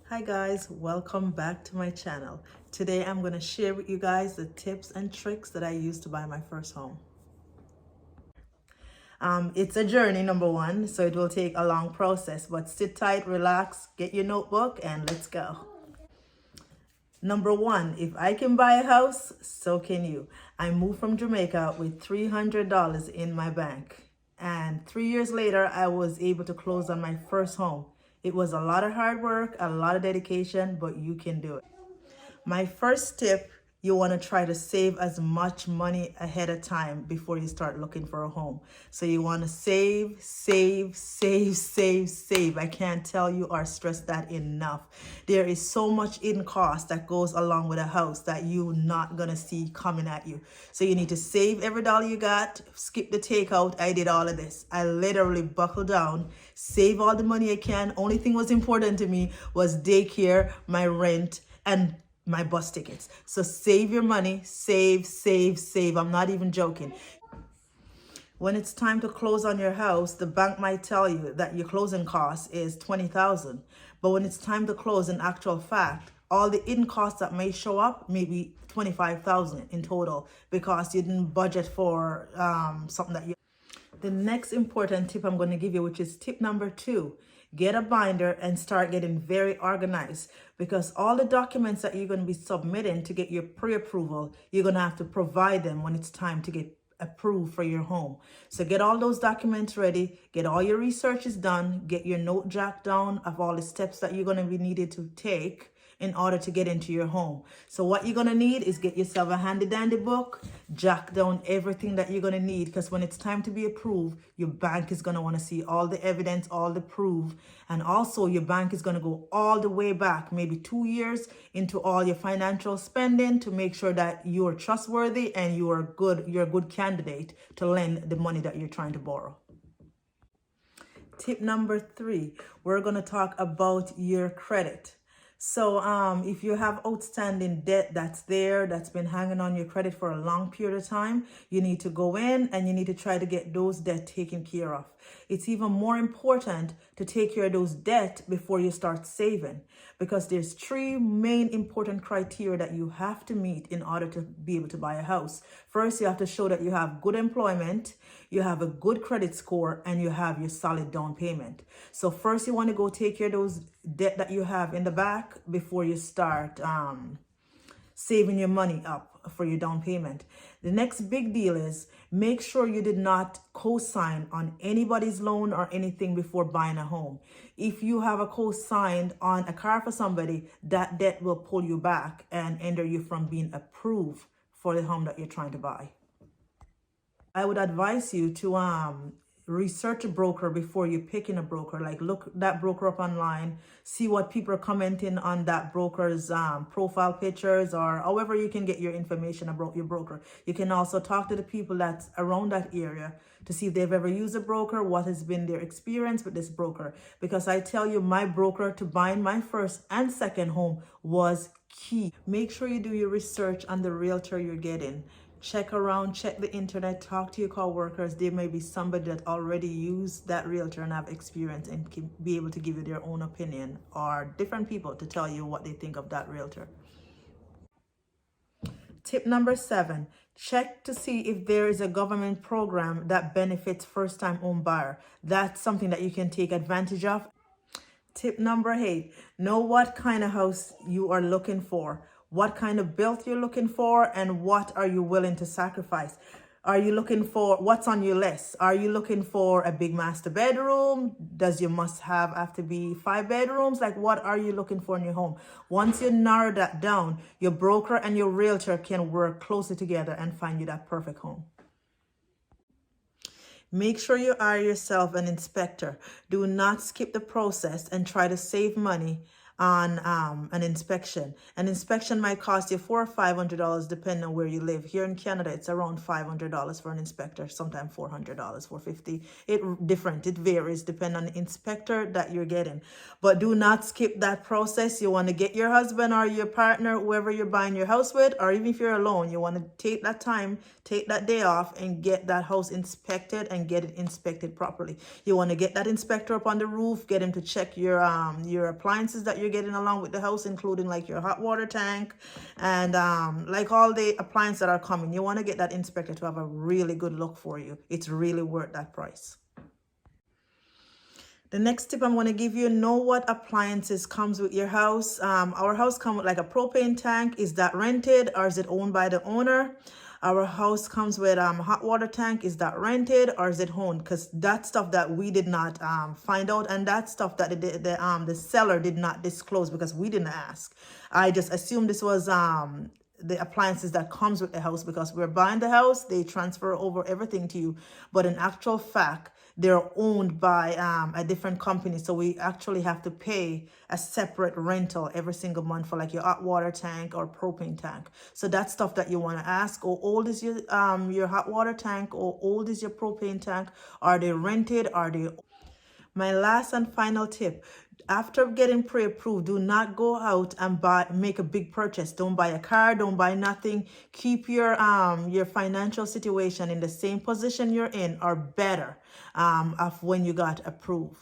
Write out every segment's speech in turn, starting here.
Hi guys, welcome back to my channel. Today I'm going to share with you guys the tips and tricks that I used to buy my first home. It's a journey, number one, so it will take a long process, but sit tight, relax, get your notebook, and let's go. Number one, if I can buy a house, so can you. I moved from Jamaica with $300 in my bank. And 3 years later, I was able to close on my first home. It was a lot of hard work, a lot of dedication, but you can do it. My first tip, you want to try to save as much money ahead of time before you start looking for a home. So you want to save, save, save, save, save. I can't tell you or stress that enough. There is so much in cost that goes along with a house that you're not going to see coming at you. So you need to save every dollar you got, skip the takeout. I did all of this. I literally buckled down, save all the money I can. Only thing was important to me was daycare, my rent, and my bus tickets. So save your money, save, save, save. I'm not even joking. When it's time to close on your house, the bank might tell you that your closing cost is $20,000. But when it's time to close, in actual fact, all the in costs that may show up may be $25,000 in total because you didn't budget for something that you. The next important tip I'm going to give you, which is tip number 2, get a binder and start getting very organized, because all the documents that you're going to be submitting to get your pre-approval, you're going to have to provide them when it's time to get approved for your home. So get all those documents ready, get all your researches done, get your note jot down of all the steps that you're going to be needed to take in order to get into your home. So what you're going to need is get yourself a handy dandy book, jot down everything that you're going to need, because when it's time to be approved, your bank is going to want to see all the evidence, all the proof, and also your bank is going to go all the way back, maybe 2 years into all your financial spending to make sure that you're trustworthy and you're a good candidate to lend the money that you're trying to borrow. Tip number 3, we're going to talk about your credit. So if you have outstanding debt that's been hanging on your credit for a long period of time, you need to go in and you need to try to get those debt taken care of. It's even more important to take care of those debt before you start saving, because there's 3 main important criteria that you have to meet in order to be able to buy a house. First, you have to show that you have good employment, you have a good credit score, and you have your solid down payment. So first you want to go take care of those debt that you have in the back before you start saving your money up for your down payment. The next big deal is make sure you did not co-sign on anybody's loan or anything before buying a home. If you have a co-signed on a car for somebody, that debt will pull you back and hinder you from being approved for the home that you're trying to buy. I would advise you to research a broker before you picking a broker. Like, look that broker up online, see what people are commenting on that broker's profile pictures, or however you can get your information about your broker. You can also talk to the people that's around that area to see if they've ever used a broker, what has been their experience with this broker. Because I tell you, my broker to buying my first and second home was key. Make sure you do your research on the realtor you're getting. Check around, check the internet, talk to your coworkers. There may be somebody that already used that realtor and have experience and can be able to give you their own opinion, or different people to tell you what they think of that realtor. Tip number 7, check to see if there is a government program that benefits first-time home buyer. That's something that you can take advantage of. Tip number 8, know what kind of house you are looking for, what kind of build you're looking for, and what are you willing to sacrifice. Are you looking for, what's on your list? Are you looking for a big master bedroom? Does your must have to be 5 bedrooms? Like, what are you looking for in your home? Once you narrow that down, your broker and your realtor can work closely together and find you that perfect home. Make sure you hire yourself an inspector. Do not skip the process and try to save money on an inspection. An inspection might cost you $400 or $500 depending on where you live. Here in Canada, it's around $500 for an inspector, sometimes $400, $450. It varies depending on the inspector that you're getting. But do not skip that process. You want to get your husband or your partner, whoever you're buying your house with, or even if you're alone, you want to take that time, take that day off and get that house inspected and get it inspected properly. You want to get that inspector up on the roof, get him to check your appliances that you're you're getting along with the house, including like your hot water tank and like all the appliances that are coming. You want to get that inspector to have a really good look for you. It's really worth that price. The next tip I'm going to give you, know what appliances comes with your house. Our house comes with like a propane tank. Is that rented or is it owned by the owner? Our house comes with a hot water tank. Is that rented or is it owned? Because that's stuff that we did not find out, and that's stuff that the seller did not disclose because we didn't ask. I just assumed this was the appliances that comes with the house because we're buying the house. They transfer over everything to you, but in actual fact, they're owned by a different company. So we actually have to pay a separate rental every single month for like your hot water tank or propane tank. So that's stuff that you want to ask. How old is your hot water tank? Or old is your propane tank? Are they rented? Are they... My last and final tip, after getting pre-approved, do not go out and make a big purchase. Don't buy a car, don't buy nothing. Keep your financial situation in the same position you're in or better of when you got approved.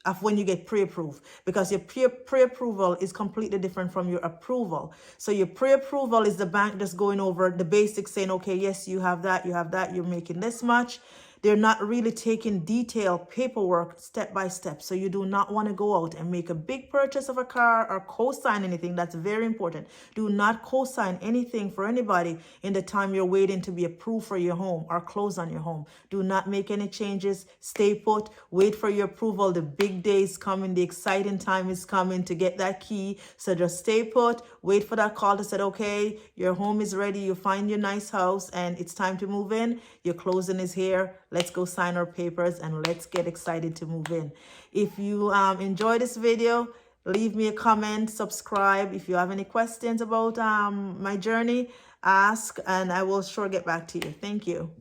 Of when you get pre-approved, because your pre-approval is completely different from your approval. So your pre-approval is the bank just going over the basics, saying, okay, yes, you have that, you're making this much. They're not really taking detailed paperwork step by step. So you do not want to go out and make a big purchase of a car or co-sign anything. That's very important. Do not co-sign anything for anybody in the time you're waiting to be approved for your home or close on your home. Do not make any changes. Stay put. Wait for your approval. The big day is coming. The exciting time is coming to get that key. So just stay put. Wait for that call to say, okay, your home is ready. You find your nice house and it's time to move in. Your closing is here. Let's go sign our papers and let's get excited to move in. If you enjoy this video, leave me a comment, subscribe. If you have any questions about my journey, ask and I will sure get back to you. Thank you.